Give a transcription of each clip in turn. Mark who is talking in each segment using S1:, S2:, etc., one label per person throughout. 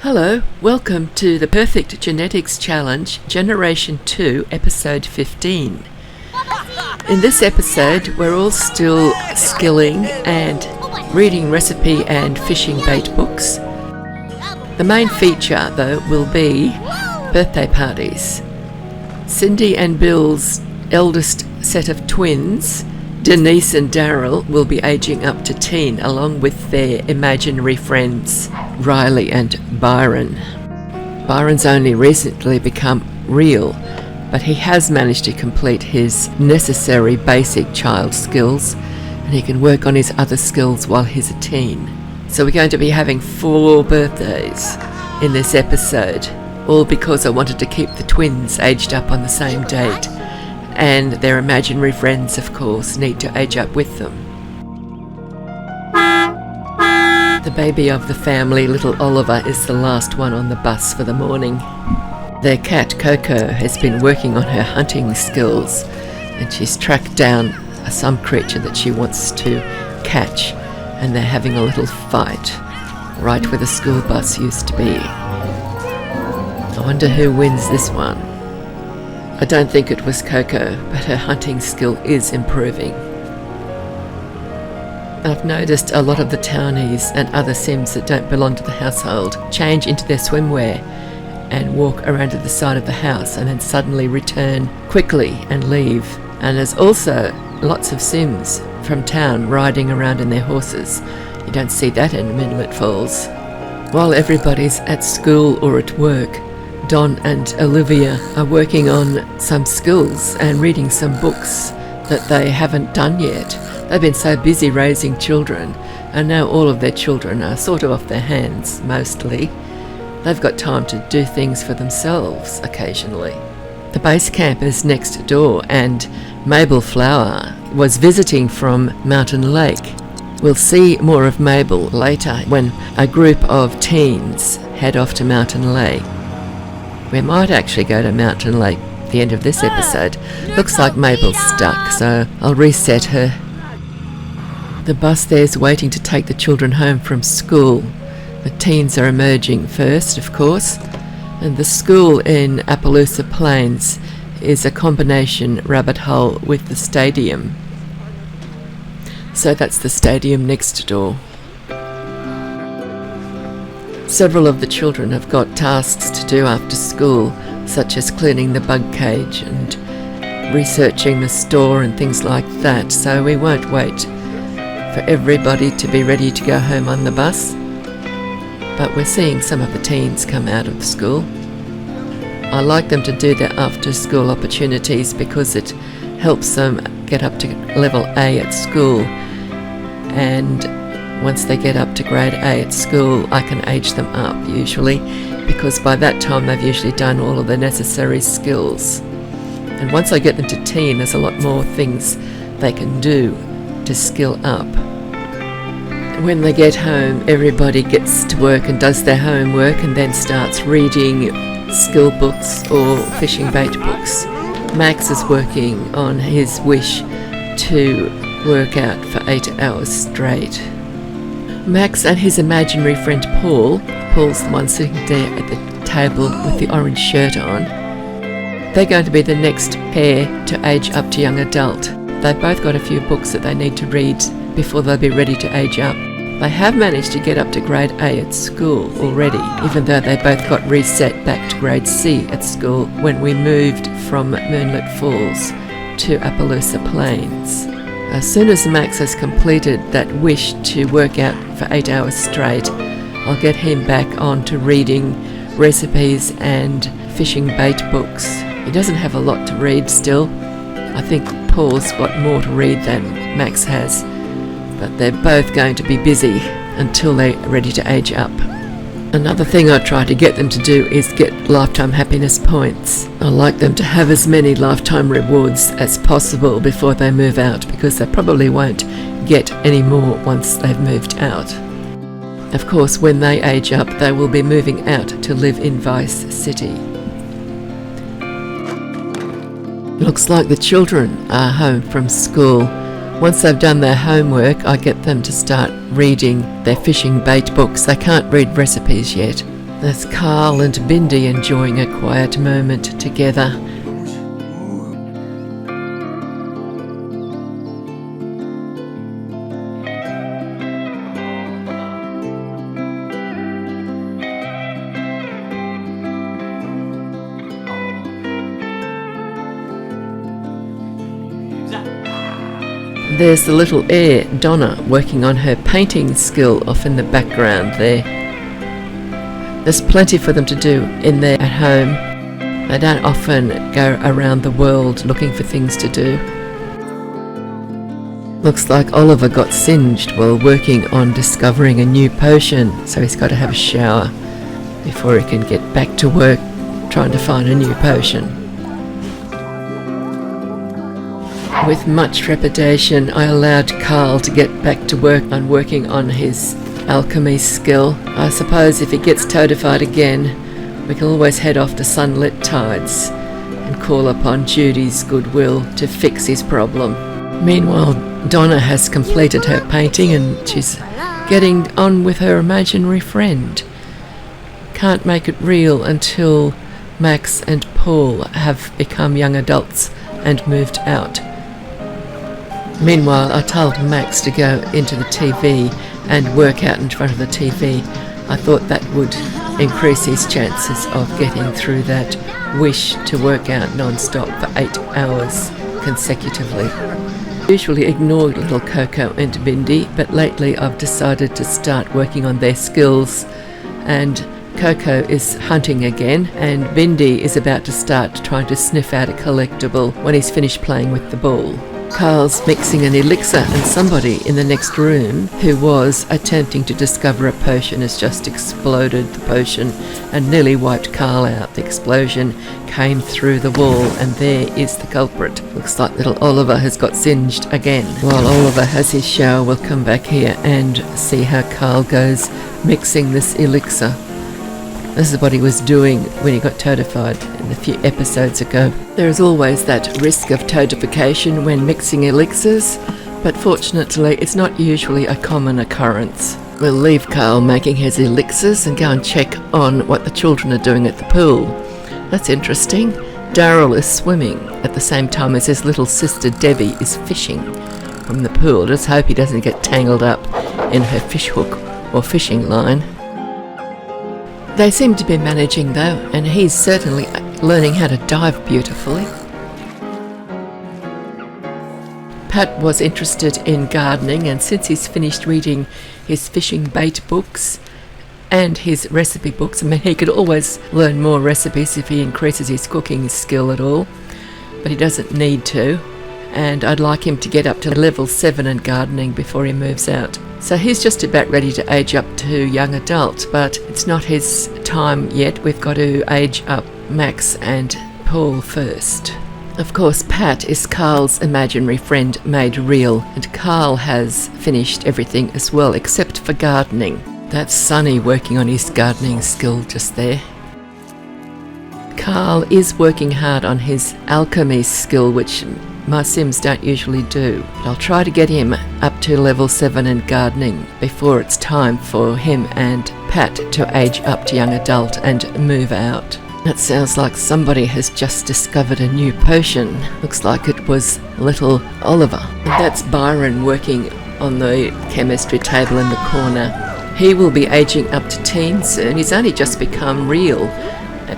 S1: Hello, welcome to the Perfect Genetics Challenge, Generation 2, Episode 15. In this episode, we're all still skilling and reading recipe and fishing bait books. The main feature, though, will be birthday parties. Cindy and Bill's eldest set of twins, Denise and Daryl, will be aging up to teen along with their imaginary friends, Riley and Byron. Byron's only recently become real, but he has managed to complete his necessary basic child skills, and he can work on his other skills while he's a teen. So we're going to be having 4 birthdays in this episode, all because I wanted to keep the twins aged up on the same date, and their imaginary friends, of course, need to age up with them. The baby of the family, little Oliver, is the last one on the bus for the morning. Their cat, Coco, has been working on her hunting skills, and she's tracked down some creature that she wants to catch, and they're having a little fight, right where the school bus used to be. I wonder who wins this one. I don't think it was Coco, but her hunting skill is improving. I've noticed a lot of the townies and other Sims that don't belong to the household change into their swimwear and walk around to the side of the house and then suddenly return quickly and leave. And there's also lots of Sims from town riding around in their horses. You don't see that in Midlet Falls. While everybody's at school or at work, Don and Olivia are working on some skills and reading some books that they haven't done yet. They've been so busy raising children, and now all of their children are sort of off their hands, mostly. They've got time to do things for themselves occasionally. The base camp is next door, and Mabel Flower was visiting from Mountain Lake. We'll see more of Mabel later when a group of teens head off to Mountain Lake. We might actually go to Mountain Lake at the end of this episode. Looks like Mabel's stuck, so I'll reset her. The bus there's waiting to take the children home from school. The teens are emerging first, of course, and the school in Appaloosa Plains is a combination rabbit hole with the stadium. So that's the stadium next door. Several of the children have got tasks to do after school, such as cleaning the bug cage and researching the store and things like that, so we won't wait for everybody to be ready to go home on the bus. But we're seeing some of the teens come out of school. I like them to do their after-school opportunities because it helps them get up to level A at school, and once they get up to grade A at school, I can age them up usually, because by that time they've usually done all of the necessary skills. And once I get them to teen, there's a lot more things they can do to skill up. When they get home, everybody gets to work and does their homework and then starts reading skill books or fishing bait books. Max is working on his wish to work out for 8 hours straight. Max and his imaginary friend Paul's the one sitting there at the table with the orange shirt on. They're going to be the next pair to age up to young adult. They've both got a few books that they need to read before they'll be ready to age up. They have managed to get up to grade A at school already, even though they both got reset back to grade C at school when we moved from Moonlit Falls to Appaloosa Plains. As soon as Max has completed that wish to work out for 8 hours straight, I'll get him back on to reading recipes and fishing bait books. He doesn't have a lot to read still. I think Paul's got more to read than Max has, but they're both going to be busy until they're ready to age up. Another thing I try to get them to do is get lifetime happiness points. I like them to have as many lifetime rewards as possible before they move out, because they probably won't get any more once they've moved out. Of course, when they age up, they will be moving out to live in Vice City. Looks like the children are home from school. Once they've done their homework, I get them to start reading their fishing bait books. They can't read recipes yet. There's Carl and Bindi enjoying a quiet moment together. There's the little heir, Donna, working on her painting skill off in the background there. There's plenty for them to do in there at home. They don't often go around the world looking for things to do. Looks like Oliver got singed while working on discovering a new potion, so he's got to have a shower before he can get back to work trying to find a new potion. With much trepidation, I allowed Carl to get back to work on working on his alchemy skill. I suppose if he gets toadified again, we can always head off to Sunlit Tides and call upon Judy's goodwill to fix his problem. Meanwhile, Donna has completed her painting and she's getting on with her imaginary friend. Can't make it real until Max and Paul have become young adults and moved out. Meanwhile, I told Max to go into the TV and work out in front of the TV. I thought that would increase his chances of getting through that wish to work out non-stop for 8 hours consecutively. Usually ignored little Coco and Bindi, but lately I've decided to start working on their skills, and Coco is hunting again, and Bindi is about to start trying to sniff out a collectible when he's finished playing with the ball. Carl's mixing an elixir, and somebody in the next room who was attempting to discover a potion has just exploded the potion and nearly wiped Carl out. The explosion came through the wall and there is the culprit. Looks like little Oliver has got singed again. While Oliver has his shower, we'll come back here and see how Carl goes mixing this elixir. This is what he was doing when he got toadified a few episodes ago. There is always that risk of toadification when mixing elixirs, but fortunately it's not usually a common occurrence. We'll leave Carl making his elixirs and go and check on what the children are doing at the pool. That's interesting. Daryl is swimming at the same time as his little sister Debbie is fishing from the pool. Just hope he doesn't get tangled up in her fish hook or fishing line. They seem to be managing though, and he's certainly learning how to dive beautifully. Pat was interested in gardening, and since he's finished reading his fishing bait books and his recipe books, I mean, he could always learn more recipes if he increases his cooking skill at all, but he doesn't need to, and I'd like him to get up to level 7 in gardening before he moves out. So he's just about ready to age up to young adult, but it's not his time yet. We've got to age up Max and Paul first. Of course, Pat is Carl's imaginary friend made real, and Carl has finished everything as well, except for gardening. That's Sonny working on his gardening skill just there. Carl is working hard on his alchemy skill, which my Sims don't usually do. But I'll try to get him up to level 7 in gardening before it's time for him and Pat to age up to young adult and move out. That sounds like somebody has just discovered a new potion. Looks like it was little Oliver. And that's Byron working on the chemistry table in the corner. He will be aging up to teen soon. He's only just become real,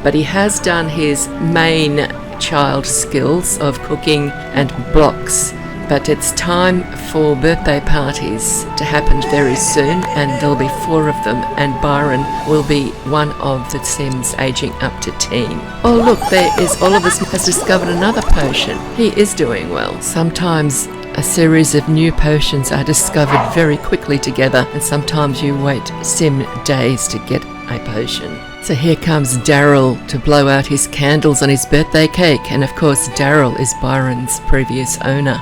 S1: but he has done his main child skills of cooking and blocks. But it's time for birthday parties to happen very soon, and there'll be 4 of them, and Byron will be one of the Sims aging up to teen. Oh look, there is Oliver has discovered another potion. He is doing well. Sometimes a series of new potions are discovered very quickly together, and sometimes you wait Sim days to get a potion. So here comes Daryl to blow out his candles on his birthday cake, and of course Daryl is Byron's previous owner,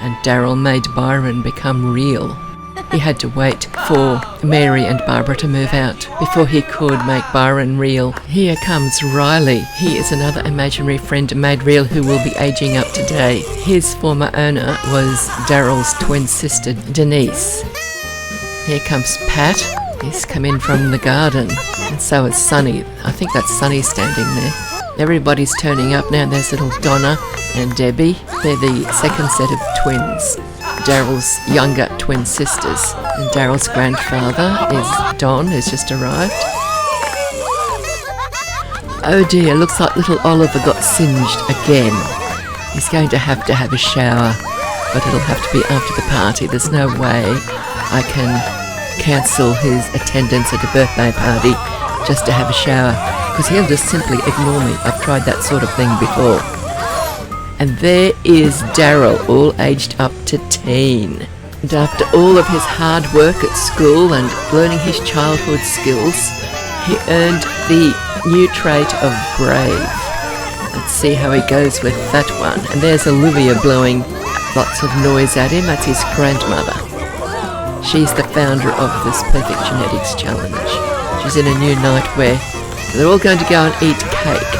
S1: and Daryl made Byron become real. He had to wait for Mary and Barbara to move out before he could make Byron real. Here comes Riley. He is another imaginary friend made real who will be aging up today. His former owner was Daryl's twin sister Denise. Here comes Pat. He's come in from the garden. And so is Sunny. I think that's Sunny standing there. Everybody's turning up now. There's little Donna and Debbie. They're the second set of twins. Daryl's younger twin sisters. And Daryl's grandfather is Don, who's just arrived. Oh dear, looks like little Oliver got singed again. He's going to have a shower, but it'll have to be after the party. There's no way I can cancel his attendance at a birthday party just to have a shower, because he'll just simply ignore me. I've tried that sort of thing before. And there is Daryl, all aged up to teen. And after all of his hard work at school and learning his childhood skills, he earned the new trait of brave. Let's see how he goes with that one. And there's Olivia blowing lots of noise at him. That's his grandmother. She's the founder of this Perfect Genetics Challenge. She's in a new nightwear. They're all going to go and eat cake.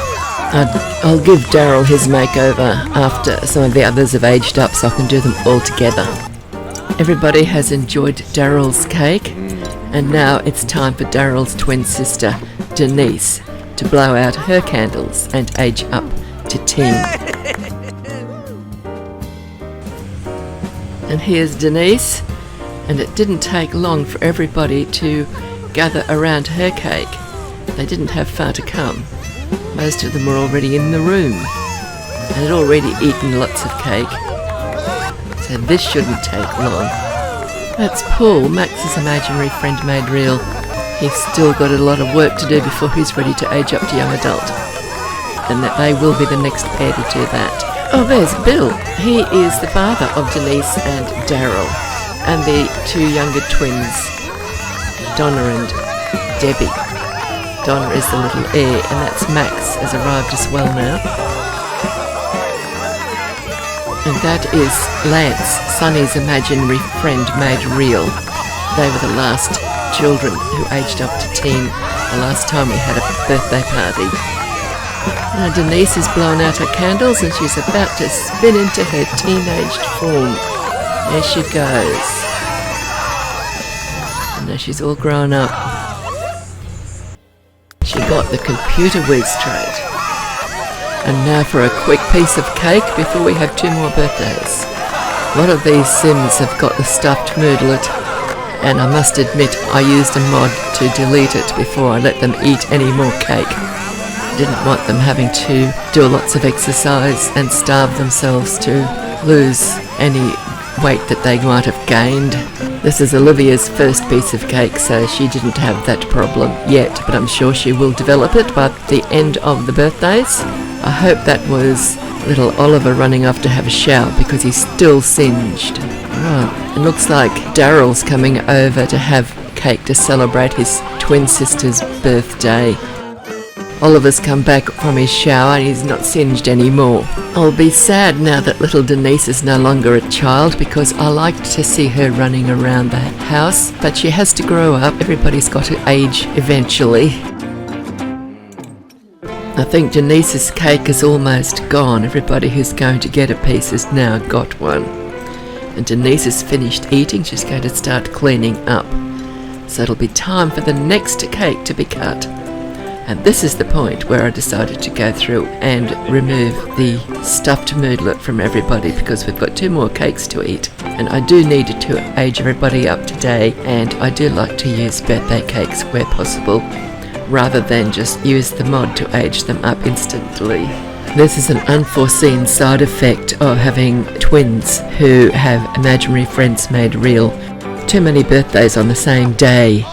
S1: I'll give Daryl his makeover after some of the others have aged up, so I can do them all together. Everybody has enjoyed Daryl's cake, and now it's time for Daryl's twin sister, Denise, to blow out her candles and age up to teen. And here's Denise, and it didn't take long for everybody to gather around her cake. They didn't have far to come. Most of them were already in the room and had already eaten lots of cake, so this shouldn't take long. That's Paul, Max's imaginary friend made real. He's still got a lot of work to do before he's ready to age up to young adult, and that they will be the next pair to do that. Oh, there's Bill. He is the father of Denise and Daryl, and the two younger twins, Donna and Debbie. Donna is the little heir, and that's Max has arrived as well now. And that is Lance, Sonny's imaginary friend made real. They were the last children who aged up to teen the last time we had a birthday party. Now Denise is blowing out her candles and she's about to spin into her teenaged form. There she goes. And now she's all grown up. She got the computer whiz trait. And now for a quick piece of cake before we have two more birthdays. A lot of these Sims have got the stuffed moodlet, and I must admit I used a mod to delete it before I let them eat any more cake. I didn't want them having to do lots of exercise and starve themselves to lose any weight that they might have gained. This is Olivia's first piece of cake, so she didn't have that problem yet, but I'm sure she will develop it by the end of the birthdays. I hope that was little Oliver running off to have a shower because he's still singed. Right, it looks like Daryl's coming over to have cake to celebrate his twin sister's birthday. Oliver's come back from his shower and he's not singed anymore. I'll be sad now that little Denise is no longer a child, because I liked to see her running around the house, but she has to grow up. Everybody's got to age eventually. I think Denise's cake is almost gone. Everybody who's going to get a piece has now got one. And Denise is finished eating. She's going to start cleaning up. So it'll be time for the next cake to be cut. And this is the point where I decided to go through and remove the stuffed moodlet from everybody, because we've got two more cakes to eat. And I do need to age everybody up today, and I do like to use birthday cakes where possible, rather than just use the mod to age them up instantly. This is an unforeseen side effect of having twins who have imaginary friends made real. Too many birthdays on the same day,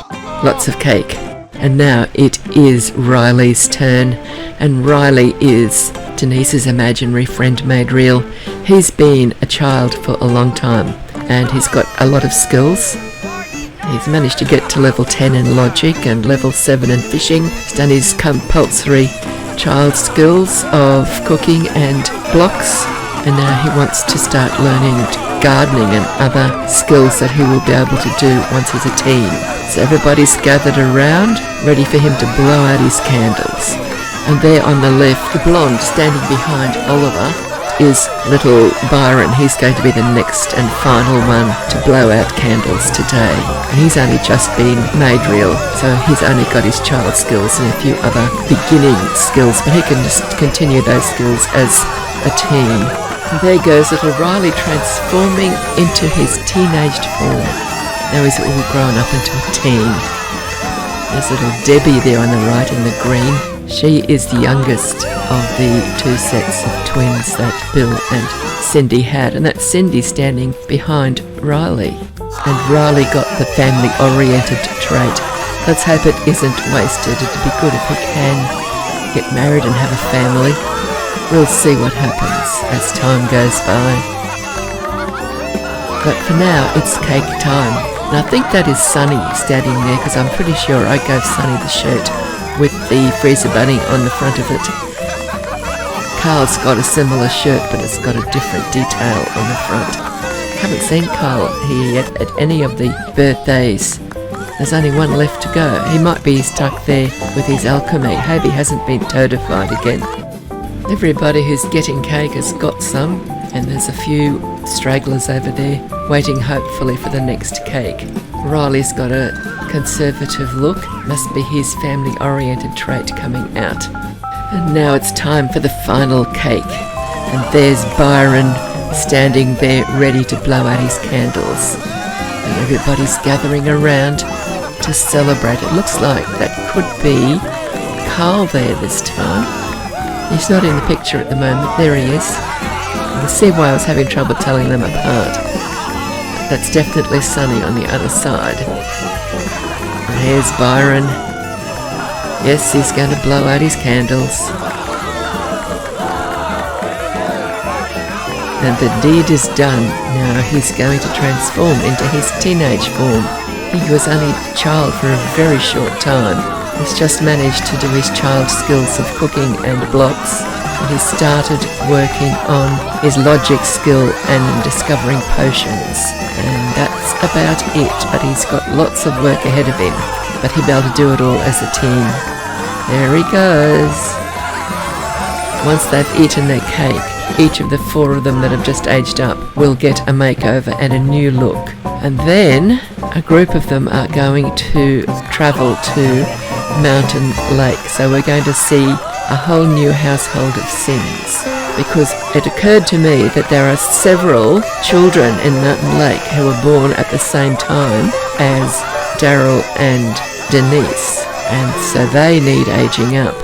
S1: lots of cake. And now it is Riley's turn, and Riley is Denise's imaginary friend made real. He's been a child for a long time, and he's got a lot of skills. He's managed to get to level 10 in logic and level 7 in fishing. He's done his compulsory child skills of cooking and blocks, and now he wants to start learning gardening and other skills that he will be able to do once he's a teen. So everybody's gathered around, ready for him to blow out his candles. And there on the left, the blonde standing behind Oliver is little Byron. He's going to be the next and final one to blow out candles today. And he's only just been made real, so he's only got his child skills and a few other beginning skills, but he can just continue those skills as a teen. And there goes little Riley transforming into his teenaged form. Now he's all grown up into a teen. There's little Debbie there on the right in the green. She is the youngest of the two sets of twins that Bill and Cindy had, and that's Cindy standing behind Riley. And Riley got the family-oriented trait. Let's hope it isn't wasted. It'd be good if he can get married and have a family. We'll see what happens as time goes by. But for now, it's cake time. And I think that is Sunny standing there, because I'm pretty sure I gave Sunny the shirt with the freezer bunny on the front of it. Carl's got a similar shirt, but it's got a different detail on the front. Haven't seen Carl here yet at any of the birthdays. There's only one left to go. He might be stuck there with his alchemy. Hope he hasn't been toadified again. Everybody who's getting cake has got some, and there's a few stragglers over there waiting hopefully for the next cake. Riley's got a conservative look. Must be his family-oriented trait coming out. And now it's time for the final cake. And there's Byron standing there ready to blow out his candles. And everybody's gathering around to celebrate. It looks like that could be Carl there this time. He's not in the picture at the moment. There he is. You can see why I was having trouble telling them apart. That's definitely Sunny on the other side. And here's Byron. Yes, he's going to blow out his candles. And the deed is done. Now he's going to transform into his teenage form. He was only a child for a very short time. He's just managed to do his child skills of cooking and blocks. And he started working on his logic skill and discovering potions. And that's about it. But he's got lots of work ahead of him. But he'll be able to do it all as a teen. There he goes. Once they've eaten their cake, each of the four of them that have just aged up will get a makeover and a new look. And then a group of them are going to travel to Mountain Lake. So we're going to see a whole new household of Sims. Because it occurred to me that there are several children in Mountain Lake who were born at the same time as Daryl and Denise. And so they need aging up.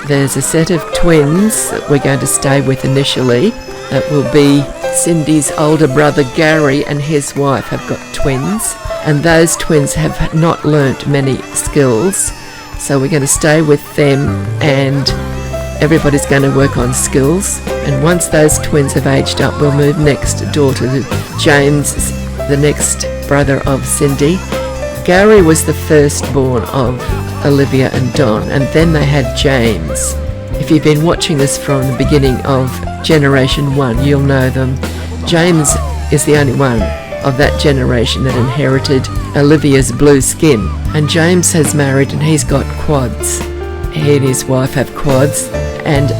S1: There's a set of twins that we're going to stay with initially. That will be Cindy's older brother Gary and his wife have got twins. And those twins have not learnt many skills. So we're going to stay with them and everybody's going to work on skills. And once those twins have aged up, we'll move next door to James, the next brother of Cindy. Gary was the firstborn of Olivia and Don, and then they had James. If you've been watching this from the beginning of Generation 1, you'll know them. James is the only one of that generation that inherited Olivia's blue skin. And James has married and he's got quads. He and his wife have quads. And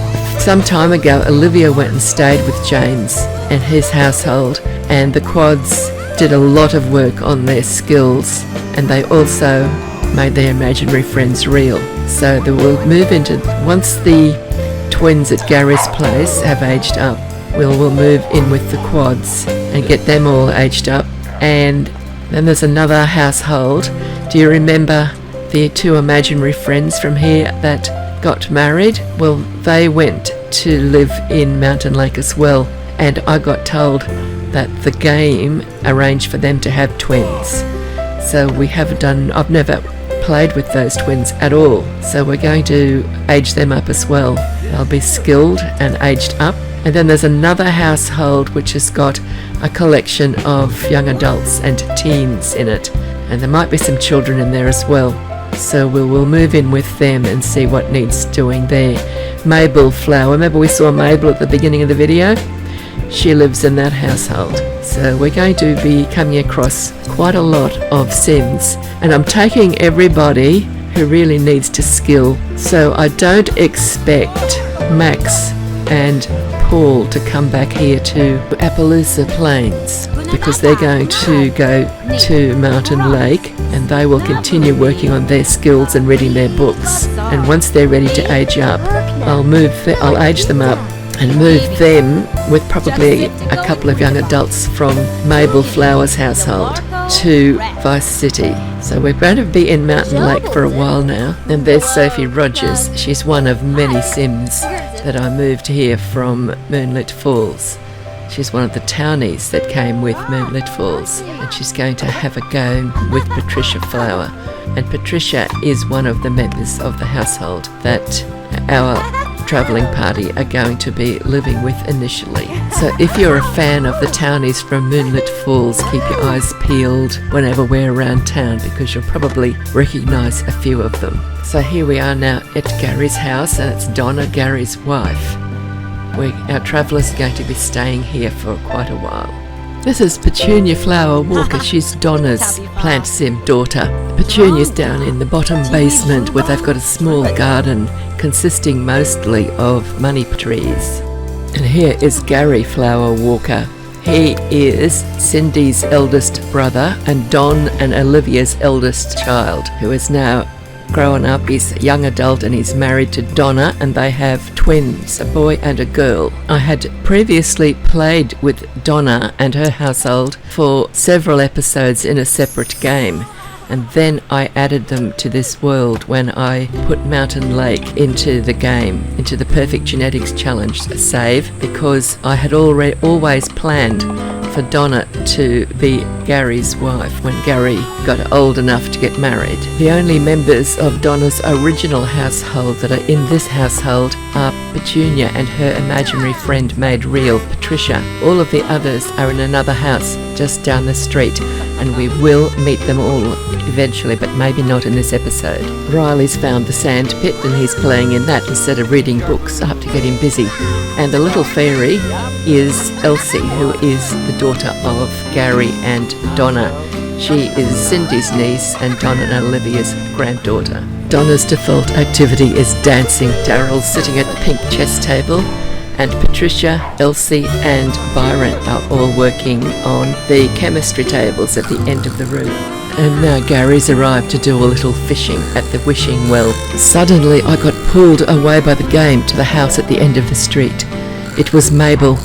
S1: some time ago, Olivia went and stayed with James and his household, and the quads did a lot of work on their skills, and they also made their imaginary friends real. So they will move into, once the twins at Gary's place have aged up, we'll move in with the quads and get them all aged up. And then there's another household. Do you remember the two imaginary friends from here that got married? Well, they went to live in Mountain Lake as well, and I got told that the game arranged for them to have twins. So we have done, I've never played with those twins at all, so we're going to age them up as well. They'll be skilled and aged up. And then there's another household which has got a collection of young adults and teens in it, and there might be some children in there as well. So we'll move in with them and see what needs doing there. Mabel Flower, remember we saw Mabel at the beginning of the video? She lives in that household. So we're going to be coming across quite a lot of Sims, and I'm taking everybody who really needs to skill. So I don't expect Max and Paul to come back here to Appaloosa Plains because they're going to go to Mountain Lake, and they will continue working on their skills and reading their books. And once they're ready to age up, I'll age them up and move them with probably a couple of young adults from Mabel Flower's household to Vice City. So we're going to be in Mountain Lake for a while now. And there's Sophie Rogers. She's one of many Sims that I moved here from Moonlit Falls. She's one of the townies that came with Moonlit Falls, and she's going to have a go with Patricia Flower. And Patricia is one of the members of the household that our travelling party are going to be living with initially. So if you're a fan of the townies from Moonlit Falls, keep your eyes peeled whenever we're around town, because you'll probably recognise a few of them. So here we are now at Gary's house, and it's Donna, Gary's wife. Our travellers are going to be staying here for quite a while. This is Petunia Flower-Walker. She's Donna's plant sim daughter. Petunia's down in the bottom basement where they've got a small garden consisting mostly of money trees. And here is Gary Flower-Walker. He is Cindy's eldest brother and Don and Olivia's eldest child, who is now grown up. He's a young adult and he's married to Donna, and they have twins, a boy and a girl. I had previously played with Donna and her household for several episodes in a separate game, and then I added them to this world when I put Mountain Lake into the game, into the Perfect Genetics Challenge save, because I had always planned for Donna to be Gary's wife when Gary got old enough to get married. The only members of Donna's original household that are in this household are Petunia and her imaginary friend made real, Patricia. All of the others are in another house just down the street, and we will meet them all eventually, but maybe not in this episode. Riley's found the sand pit and he's playing in that instead of reading books. I have to get him busy. And the little fairy is Elsie, who is the daughter of Gary and Donna. She is Cindy's niece and Donna and Olivia's granddaughter. Donna's default activity is dancing. Daryl's sitting at the pink chess table, and Patricia, Elsie and Byron are all working on the chemistry tables at the end of the room. And now Gary's arrived to do a little fishing at the wishing well. Suddenly I got pulled away by the game to the house at the end of the street. It was Mabel.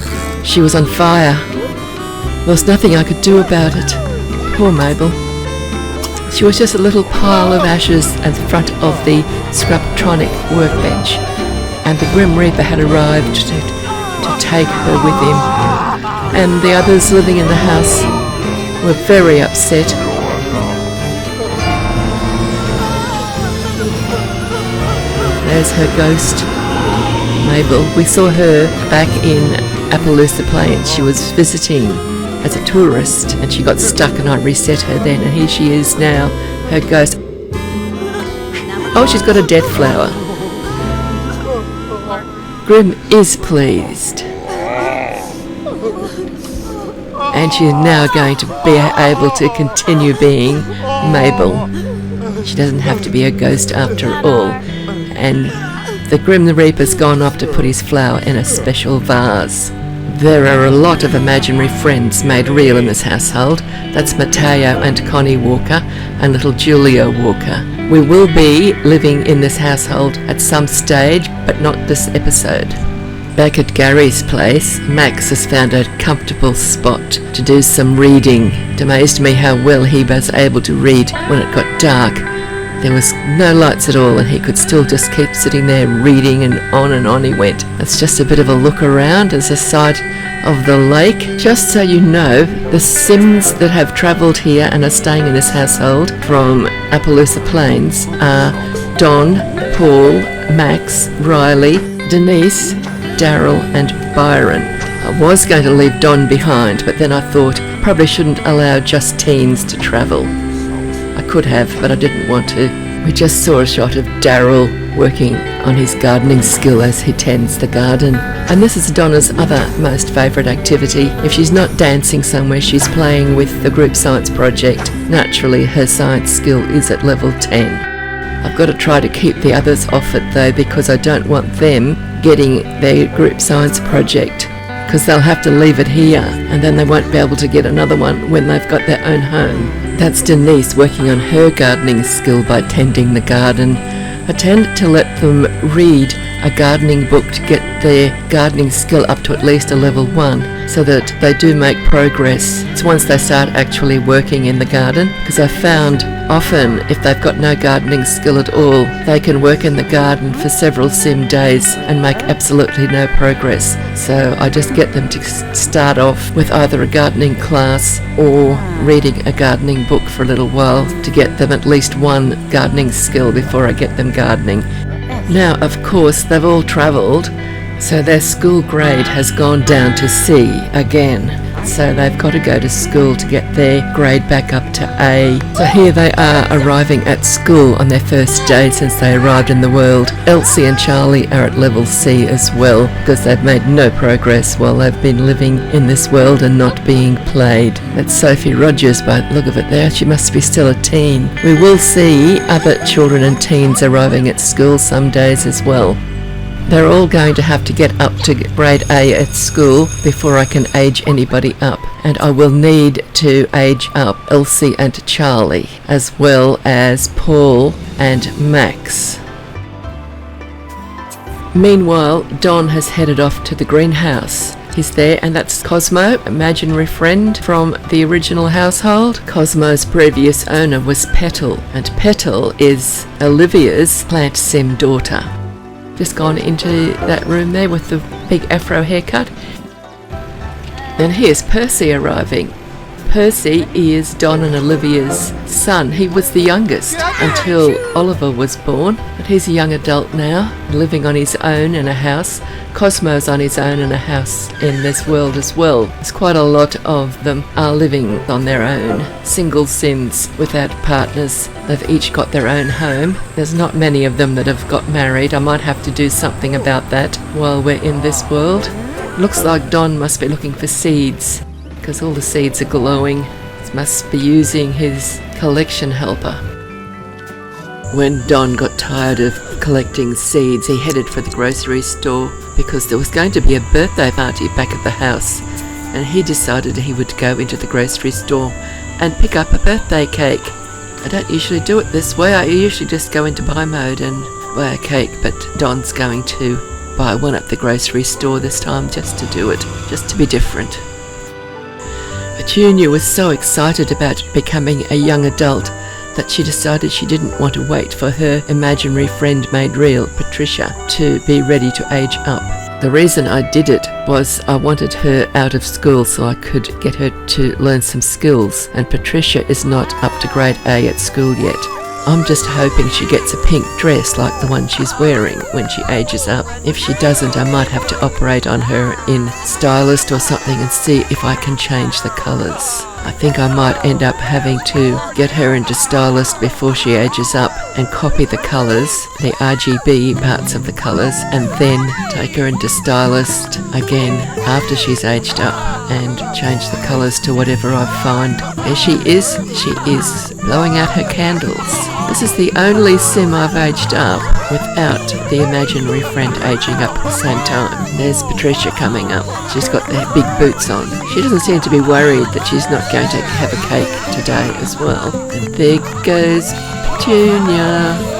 S1: She was on fire. There was nothing I could do about it. Poor Mabel. She was just a little pile of ashes at the front of the Scrubtronic workbench, and the Grim Reaper had arrived to take her with him, and the others living in the house were very upset. There's her ghost, Mabel. We saw her back in Appaloosa Plains. She was visiting as a tourist and she got stuck, and I reset her then, and here she is now, her ghost. Oh, she's got a dead flower. Grim is pleased, and she's now going to be able to continue being Mabel. She doesn't have to be a ghost after all. And the Grim the Reaper's gone off to put his flower in a special vase. There are a lot of imaginary friends made real in this household. That's Mateo and Connie Walker and little Julia Walker. We will be living in this household at some stage, but not this episode. Back at Gary's place, Max has found a comfortable spot to do some reading. It amazed me how well he was able to read when it got dark. There was no lights at all, and he could still just keep sitting there reading, and on he went. That's just a bit of a look around as a sight of the lake. Just so you know, the Sims that have travelled here and are staying in this household from Appaloosa Plains are Don, Paul, Max, Riley, Denise, Daryl and Byron. I was going to leave Don behind, but then I thought probably shouldn't allow just teens to travel. I could have, but I didn't want to. We just saw a shot of Daryl working on his gardening skill as he tends the garden. And this is Donna's other most favourite activity. If she's not dancing somewhere, she's playing with the group science project. Naturally, her science skill is at level 10. I've got to try to keep the others off it though, because I don't want them getting their group science project, because they'll have to leave it here and then they won't be able to get another one when they've got their own home. That's Denise working on her gardening skill by tending the garden. I tend to let them read a gardening book to get their gardening skill up to at least a level 1, so that they do make progress. It's once they start actually working in the garden, because I've found often if they've got no gardening skill at all, they can work in the garden for several sim days and make absolutely no progress. So I just get them to start off with either a gardening class or reading a gardening book for a little while to get them at least one gardening skill before I get them gardening. Now, of course, they've all travelled, so their school grade has gone down to C again. So they've got to go to school to get their grade back up to A. So here they are arriving at school on their first day since they arrived in the world. Elsie and Charlie are at level C as well, because they've made no progress while they've been living in this world and not being played. That's Sophie Rogers by the look of it there. She must be still a teen. We will see other children and teens arriving at school some days as well. They're all going to have to get up to grade A at school before I can age anybody up. And I will need to age up Elsie and Charlie, as well as Paul and Max. Meanwhile, Don has headed off to the greenhouse. He's there, and that's Cosmo, imaginary friend from the original household. Cosmo's previous owner was Petal, and Petal is Olivia's plant sim daughter. Just gone into that room there with the big afro haircut. And here's Percy arriving. Percy is Don and Olivia's son. He was the youngest until Oliver was born, but he's a young adult now, living on his own in a house. Cosmo's on his own in a house in this world as well. There's quite a lot of them are living on their own, single sims without partners. They've each got their own home. There's not many of them that have got married. I might have to do something about that while we're in this world. Looks like Don must be looking for seeds, because all the seeds are glowing. He must be using his collection helper. When Don got tired of collecting seeds, he headed for the grocery store because there was going to be a birthday party back at the house, and he decided he would go into the grocery store and pick up a birthday cake. I don't usually do it this way. I usually just go into buy mode and buy a cake, but Don's going to buy one at the grocery store this time just to do it, just to be different. Petunia was so excited about becoming a young adult that she decided she didn't want to wait for her imaginary friend made real, Patricia, to be ready to age up. The reason I did it was I wanted her out of school so I could get her to learn some skills, and Patricia is not up to grade A at school yet. I'm just hoping she gets a pink dress like the one she's wearing when she ages up. If she doesn't, I might have to operate on her in Stylist or something and see if I can change the colours. I think I might end up having to get her into Stylist before she ages up and copy the colours, the RGB parts of the colours, and then take her into Stylist again after she's aged up and change the colours to whatever I find. There she is blowing out her candles. This is the only sim I've aged up without the imaginary friend aging up at the same time. There's Patricia coming up. She's got their big boots on. She doesn't seem to be worried that she's not going to have a cake today as well. And there goes Petunia.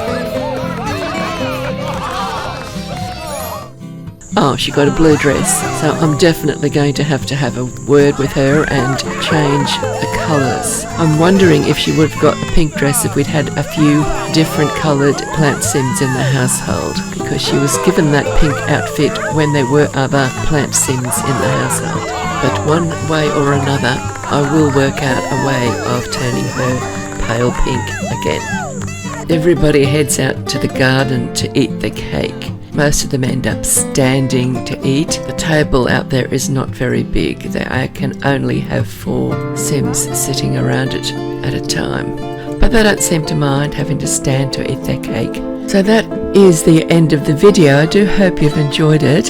S1: Oh, she got a blue dress, so I'm definitely going to have a word with her and change the colours. I'm wondering if she would have got a pink dress if we'd had a few different coloured plant sims in the household, because she was given that pink outfit when there were other plant sims in the household. But one way or another, I will work out a way of turning her pale pink again. Everybody heads out to the garden to eat the cake. Most of them end up standing to eat. The table out there is not very big. I can only have 4 sims sitting around it at a time. But they don't seem to mind having to stand to eat their cake. So that is the end of the video. I do hope you've enjoyed it.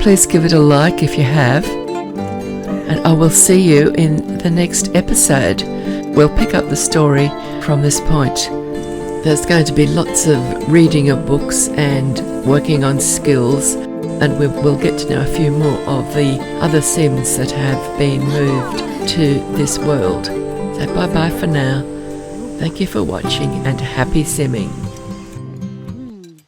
S1: Please give it a like if you have. And I will see you in the next episode. We'll pick up the story from this point. There's going to be lots of reading of books and working on skills, and we'll get to know a few more of the other Sims that have been moved to this world. So bye bye for now. Thank you for watching and happy simming.